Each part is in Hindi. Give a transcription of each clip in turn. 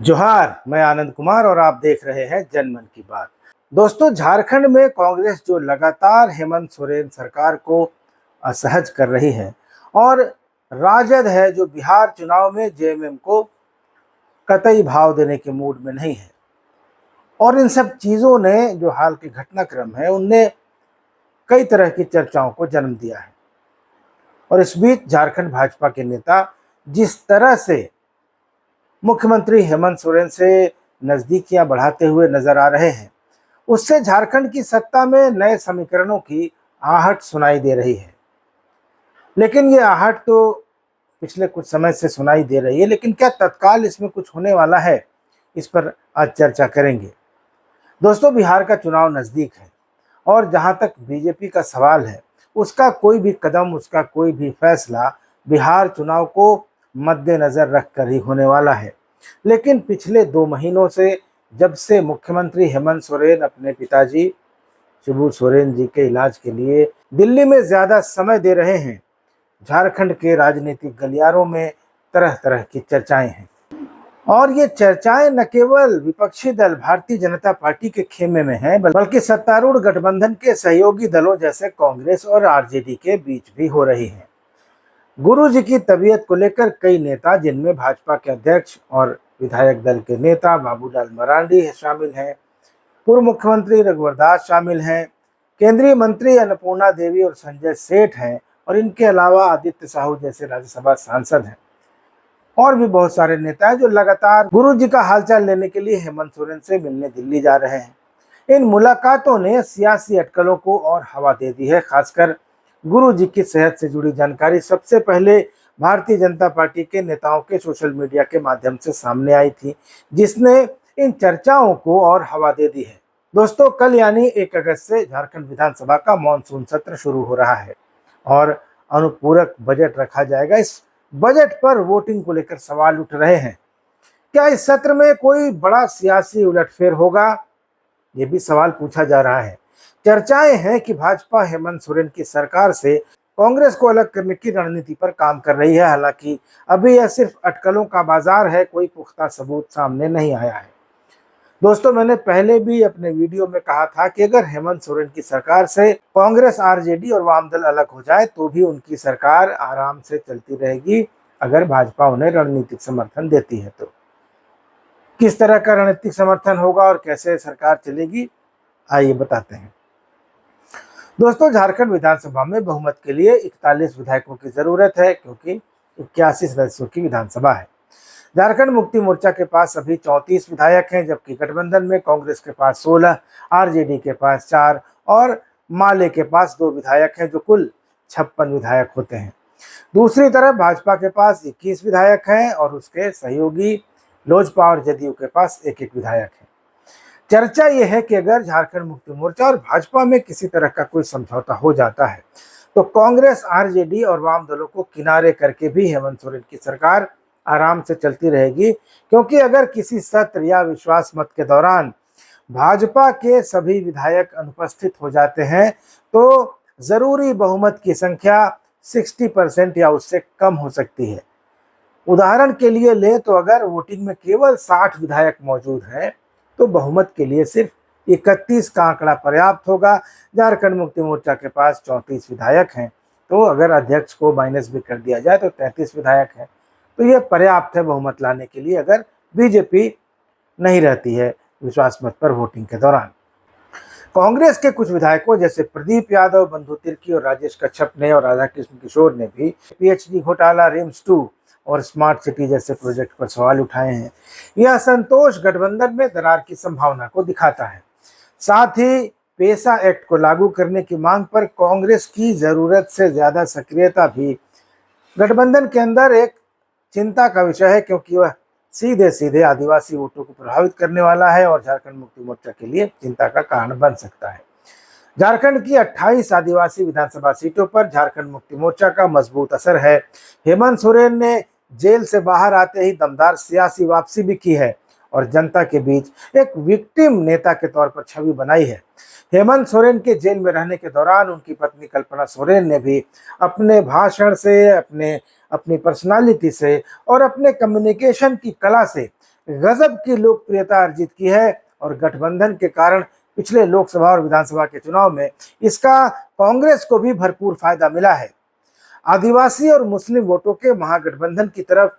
जोहार, मैं आनंद कुमार और आप देख रहे हैं जनमन की बात। दोस्तों, झारखंड में कांग्रेस जो लगातार हेमंत सोरेन सरकार को असहज कर रही है और राजद है जो बिहार चुनाव में जेएमएम को कतई भाव देने के मूड में नहीं है। और इन सब चीज़ों ने जो हाल के घटनाक्रम है उनने कई तरह की चर्चाओं को जन्म दिया है। और इस बीच झारखंड भाजपा के नेता जिस तरह से मुख्यमंत्री हेमंत सोरेन से नज़दीकियां बढ़ाते हुए नजर आ रहे हैं, उससे झारखंड की सत्ता में नए समीकरणों की आहट सुनाई दे रही है। लेकिन ये आहट तो पिछले कुछ समय से सुनाई दे रही है, लेकिन क्या तत्काल इसमें कुछ होने वाला है, इस पर आज चर्चा करेंगे। दोस्तों, बिहार का चुनाव नज़दीक है और जहां तक बीजेपी का सवाल है, उसका कोई भी कदम, उसका कोई भी फैसला बिहार चुनाव को मद्देनजर रखकर ही होने वाला है। लेकिन पिछले 2 महीनों से, जब से मुख्यमंत्री हेमंत सोरेन अपने पिताजी शिबू सोरेन जी के इलाज के लिए दिल्ली में ज्यादा समय दे रहे हैं, झारखंड के राजनीतिक गलियारों में तरह तरह की चर्चाएं हैं। और ये चर्चाएं न केवल विपक्षी दल भारतीय जनता पार्टी के खेमे में हैं, बल्कि सत्तारूढ़ गठबंधन के सहयोगी दलों जैसे कांग्रेस और आरजेडी के बीच भी हो रही हैं। गुरु जी की तबीयत को लेकर कई नेता, जिनमें भाजपा के अध्यक्ष और विधायक दल के नेता बाबूलाल मरांडी शामिल हैं, पूर्व मुख्यमंत्री रघुवर दास शामिल हैं, केंद्रीय मंत्री अन्नपूर्णा देवी और संजय सेठ हैं, और इनके अलावा आदित्य साहू जैसे राज्यसभा सांसद हैं। और भी बहुत सारे नेता हैं जो लगातार गुरु जी का हालचाल लेने के लिए हेमंत सोरेन से मिलने दिल्ली जा रहे हैं। इन मुलाकातों ने सियासी अटकलों को और हवा दे दी है। खासकर गुरु जी की सेहत से जुड़ी जानकारी सबसे पहले भारतीय जनता पार्टी के नेताओं के सोशल मीडिया के माध्यम से सामने आई थी, जिसने इन चर्चाओं को और हवा दे दी है। दोस्तों, कल यानी 1 अगस्त से झारखंड विधानसभा का मानसून सत्र शुरू हो रहा है और अनुपूरक बजट रखा जाएगा। इस बजट पर वोटिंग को लेकर सवाल उठ रहे हैं। क्या इस सत्र में कोई बड़ा सियासी उलटफेर होगा, ये भी सवाल पूछा जा रहा है। चर्चाएं हैं कि भाजपा हेमंत सोरेन की सरकार से कांग्रेस को अलग करने की रणनीति पर काम कर रही है। हालांकि अभी यह सिर्फ अटकलों का बाजार है, कोई पुख्ता सबूत सामने नहीं आया है। दोस्तों, मैंने पहले भी अपने वीडियो में कहा था कि अगर हेमंत सोरेन की सरकार से कांग्रेस, आरजेडी और वाम दल अलग हो जाए तो भी उनकी सरकार आराम से चलती रहेगी, अगर भाजपा उन्हें रणनीतिक समर्थन देती है तो। किस तरह का रणनीतिक समर्थन होगा और कैसे सरकार चलेगी, आइए बताते हैं। दोस्तों, झारखंड विधानसभा में बहुमत के लिए 41 विधायकों की जरूरत है, क्योंकि 81 सदस्यों की विधानसभा है। झारखंड मुक्ति मोर्चा के पास अभी 34 विधायक हैं, जबकि गठबंधन में कांग्रेस के पास 16, आरजेडी के पास 4 और माले के पास 2 विधायक हैं, जो कुल 56 विधायक होते हैं। दूसरी तरफ भाजपा के पास 21 विधायक हैं और उसके सहयोगी लोजपा और जदयू के पास 1-1 विधायक है। चर्चा यह है कि अगर झारखंड मुक्ति मोर्चा और भाजपा में किसी तरह का कोई समझौता हो जाता है तो कांग्रेस, आरजेडी और वाम दलों को किनारे करके भी हेमंत सोरेन की सरकार आराम से चलती रहेगी। क्योंकि अगर किसी सत्र या विश्वास मत के दौरान भाजपा के सभी विधायक अनुपस्थित हो जाते हैं तो जरूरी बहुमत की संख्या 60% या उससे कम हो सकती है। उदाहरण के लिए ले तो अगर वोटिंग में केवल 60 विधायक मौजूद हैं तो बहुमत के लिए सिर्फ 31 का आंकड़ा पर्याप्त होगा। झारखंड मुक्ति मोर्चा के पास 34 विधायक हैं, तो अगर अध्यक्ष को माइनस भी कर दिया जाए तो 33 विधायक हैं, तो यह पर्याप्त है बहुमत लाने के लिए, अगर बीजेपी नहीं रहती है विश्वास मत पर वोटिंग के दौरान। कांग्रेस के कुछ विधायकों जैसे प्रदीप यादव, बंधु तिर्की और राजेश कच्छप ने और राधा कृष्ण किशोर ने भी पीएचडी घोटाला, रिम्स 2 और स्मार्ट सिटी जैसे प्रोजेक्ट पर सवाल उठाए हैं। यह असंतोष गठबंधन में दरार की संभावना को दिखाता है। साथ ही पेसा एक्ट को लागू करने की मांग पर कांग्रेस की जरूरत से ज्यादा सक्रियता भी गठबंधन के अंदर एक चिंता का विषय है, क्योंकि वह सीधे सीधे आदिवासी वोटों को प्रभावित करने वाला है और झारखंड मुक्ति मोर्चा के लिए चिंता का कारण बन सकता है। झारखंड की 28 आदिवासी विधानसभा सीटों पर झारखंड मुक्ति मोर्चा का मजबूत असर है। हेमंत सोरेन ने जेल से बाहर आते ही दमदार सियासी वापसी भी की है और जनता के बीच एक विक्टिम नेता के तौर पर छवि बनाई है। हेमंत सोरेन के जेल में रहने के दौरान उनकी पत्नी कल्पना सोरेन ने भी अपने भाषण से, अपने अपनी पर्सनालिटी से और अपने कम्युनिकेशन की कला से गजब की लोकप्रियता अर्जित की है और गठबंधन के कारण पिछले लोकसभा और विधानसभा के चुनाव में इसका कांग्रेस को भी भरपूर फायदा मिला है। आदिवासी और मुस्लिम वोटों के महागठबंधन की तरफ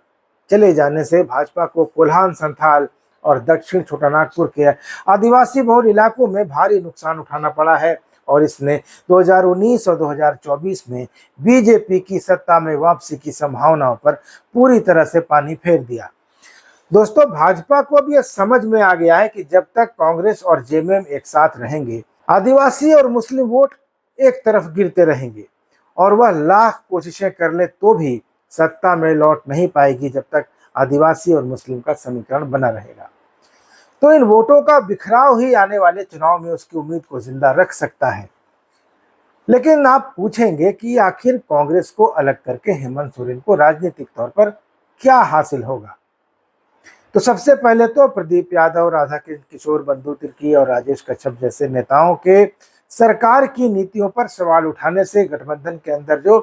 चले जाने से भाजपा को कोल्हान संथाल और दक्षिण छोटानागपुर के आदिवासी बहुल इलाकों में भारी नुकसान उठाना पड़ा है और इसने 2019 और 2024 में बीजेपी की सत्ता में वापसी की संभावनाओं पर पूरी तरह से पानी फेर दिया। दोस्तों, भाजपा को अब यह समझ में आ गया है कि जब तक कांग्रेस और जेएमएम एक साथ रहेंगे, आदिवासी और मुस्लिम वोट एक तरफ गिरते रहेंगे और वह लाख कोशिशें कर ले तो भी सत्ता में लौट नहीं पाएगी जब तक आदिवासी और मुस्लिम का समीकरण बना रहेगा। तो इन वोटों का बिखराव ही आने वाले चुनाव में उसकी उम्मीद को जिंदा रख सकता है। लेकिन आप पूछेंगे कि आखिर कांग्रेस को अलग करके हेमंत सोरेन को राजनीतिक तौर पर क्या हासिल होगा। तो सबसे पहले तो प्रदीप यादव, राधा किशोर बंधु तिर्की और राजेश कश्यप जैसे नेताओं के सरकार की नीतियों पर सवाल उठाने से गठबंधन के अंदर जो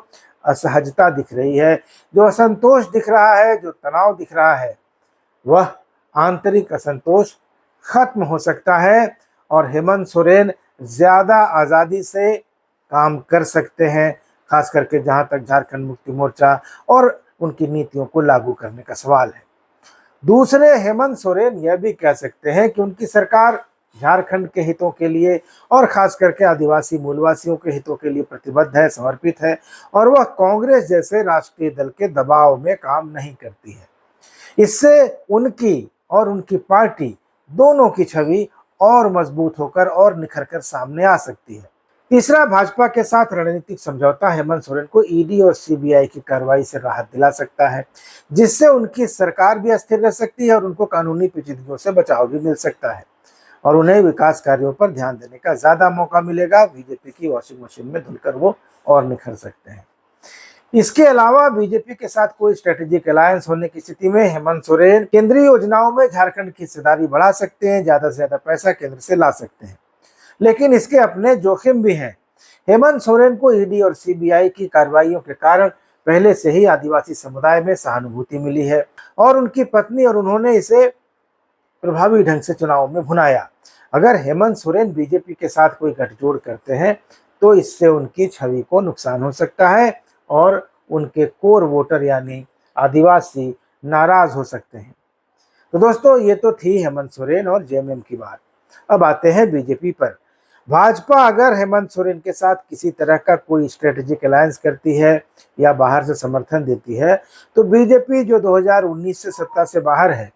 असहजता दिख रही है, जो असंतोष दिख रहा है, जो तनाव दिख रहा है, वह आंतरिक असंतोष खत्म हो सकता है और हेमंत सोरेन ज्यादा आज़ादी से काम कर सकते हैं, खास करके जहां तक झारखंड मुक्ति मोर्चा और उनकी नीतियों को लागू करने का सवाल है। दूसरे, हेमंत सोरेन यह भी कह सकते हैं कि उनकी सरकार झारखंड के हितों के लिए और खास करके आदिवासी मूलवासियों के हितों के लिए प्रतिबद्ध है, समर्पित है और वह कांग्रेस जैसे राष्ट्रीय दल के दबाव में काम नहीं करती है। इससे उनकी और उनकी पार्टी दोनों की छवि और मजबूत होकर और निखर कर सामने आ सकती है। तीसरा, भाजपा के साथ रणनीतिक समझौता हेमंत सोरेन को ईडी और सीबीआई की कार्रवाई से राहत दिला सकता है, जिससे उनकी सरकार भी अस्थिर रह सकती है और उनको कानूनी पेचीदगियों से बचाव भी मिल सकता है और उन्हें विकास कार्यों पर ध्यान देने का ज्यादा मौका मिलेगा। बीजेपी की वॉशिंग मशीन में धुलकर वो और निखर सकते हैं। इसके अलावा बीजेपी के साथ कोई स्ट्रेटेजिक अलायंस होने की स्थिति में हेमंत सोरेन केंद्रीय योजनाओं में झारखंड की हिस्सेदारी बढ़ा सकते हैं, ज्यादा से ज्यादा पैसा केंद्र से ला सकते हैं, लेकिन इसके अपने जोखिम भी हैं। हेमंत सोरेन को ईडी और सीबीआई की कार्रवाइयों के कारण पहले से ही आदिवासी समुदाय में सहानुभूति मिली है और उनकी पत्नी और उन्होंने इसे प्रभावी ढंग से चुनाव में भुनाया। अगर हेमंत सोरेन बीजेपी के साथ कोई गठजोड़ करते हैं तो इससे उनकी छवि को नुकसान हो सकता है और उनके कोर वोटर यानी आदिवासी नाराज हो सकते हैं। तो दोस्तों, ये तो थी हेमंत सोरेन और जेएमएम की बात। अब आते हैं बीजेपी पर। भाजपा अगर हेमंत सोरेन के साथ किसी तरह का कोई स्ट्रेटेजिक अलायंस करती है या बाहर से समर्थन देती है तो बीजेपी जो 2019 से सत्ता से बाहर है,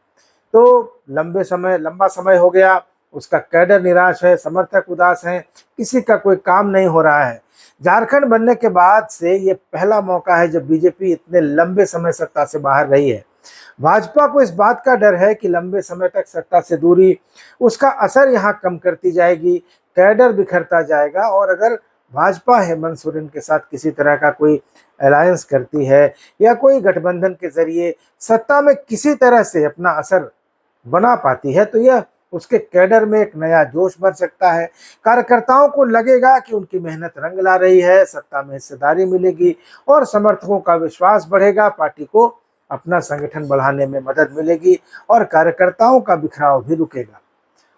तो लंबा समय हो गया, उसका कैडर निराश है, समर्थक उदास हैं, किसी का कोई काम नहीं हो रहा है। झारखंड बनने के बाद से ये पहला मौका है जब बीजेपी इतने लंबे समय सत्ता से बाहर रही है। भाजपा को इस बात का डर है कि लंबे समय तक सत्ता से दूरी उसका असर यहाँ कम करती जाएगी, कैडर बिखरता जाएगा और अगर भाजपा हेमंत सोरेन के साथ किसी तरह का कोई अलायंस करती है या कोई गठबंधन के जरिए सत्ता में किसी तरह से अपना असर बना पाती है तो यह उसके कैडर में एक नया जोश भर सकता है। कार्यकर्ताओं को लगेगा कि उनकी मेहनत रंग ला रही है, सत्ता में हिस्सेदारी मिलेगी और समर्थकों का विश्वास बढ़ेगा, पार्टी को अपना संगठन बढ़ाने में मदद मिलेगी और कार्यकर्ताओं का बिखराव भी रुकेगा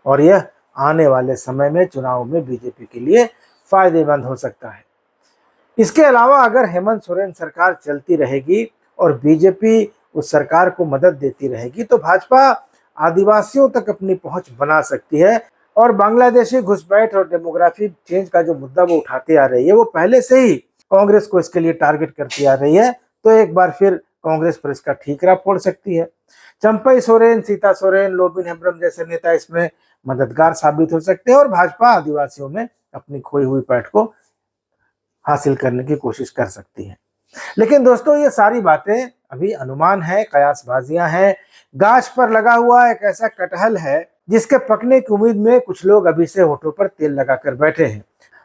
और यह आने वाले समय में चुनाव में बीजेपी के लिए फायदेमंद हो सकता है। इसके अलावा अगर हेमंत सोरेन सरकार चलती रहेगी और बीजेपी उस सरकार को मदद देती रहेगी तो भाजपा आदिवासियों तक अपनी पहुंच बना सकती है और बांग्लादेशी घुसपैठ और डेमोग्राफी चेंज का जो मुद्दा वो उठाती आ रही है वो पहले से ही कांग्रेस को इसके लिए टारगेट करती आ रही है, तो एक बार फिर कांग्रेस पर इसका ठीकरा फोड़ सकती है। चंपई सोरेन, सीता सोरेन, लोबिन हेम्ब्रम जैसे नेता इसमें मददगार साबित हो सकते हैं और भाजपा आदिवासियों में अपनी खोई हुई पैठ को हासिल करने की कोशिश कर सकती है। लेकिन दोस्तों, ये सारी बातें अभी अनुमान है, कयासबाजियां हैं। गाछ पर लगा हुआ एक ऐसा कटहल है जिसके पकने की उम्मीद में कुछ लोग अभी से होठों पर तेल लगाकर बैठे हैं।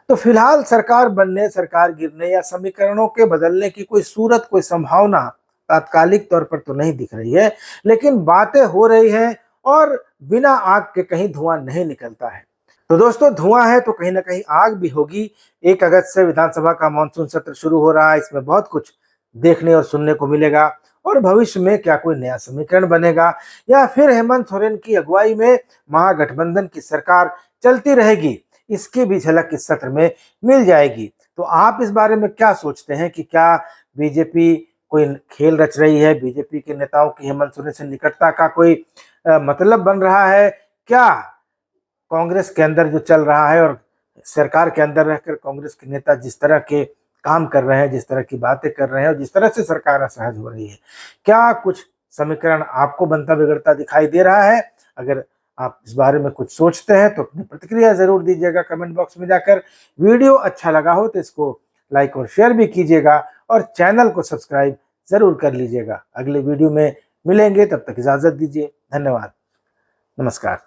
तो फिलहाल सरकार बनने, सरकार गिरने या समीकरणों के बदलने की कोई सूरत, कोई संभावना तात्कालिक तौर पर तो नहीं दिख रही है, लेकिन बातें हो रही हैं और बिना आग के कहीं धुआं नहीं निकलता है। तो दोस्तों, धुआं है तो कहीं ना कहीं आग भी होगी। 1 अगस्त से विधानसभा का मानसून सत्र शुरू हो रहा है, इसमें बहुत कुछ देखने और सुनने को मिलेगा, और भविष्य में क्या कोई नया समीकरण बनेगा या फिर हेमंत सोरेन की अगुवाई में महागठबंधन की सरकार चलती रहेगी, इसकी भी झलक इस सत्र में मिल जाएगी। तो आप इस बारे में क्या सोचते हैं कि क्या बीजेपी कोई खेल रच रही है, बीजेपी के नेताओं की हेमंत सोरेन से निकटता का कोई मतलब बन रहा है? क्या कांग्रेस के अंदर जो चल रहा है और सरकार के अंदर रहकर कांग्रेस के नेता जिस तरह के काम कर रहे हैं, जिस तरह की बातें कर रहे हैं और जिस तरह से सरकार असहज हो रही है, क्या कुछ समीकरण आपको बनता बिगड़ता दिखाई दे रहा है? अगर आप इस बारे में कुछ सोचते हैं तो अपनी प्रतिक्रिया जरूर दीजिएगा कमेंट बॉक्स में जाकर। वीडियो अच्छा लगा हो तो इसको लाइक और शेयर भी कीजिएगा और चैनल को सब्सक्राइब जरूर कर लीजिएगा। अगले वीडियो में मिलेंगे, तब तक इजाजत दीजिए। धन्यवाद। नमस्कार।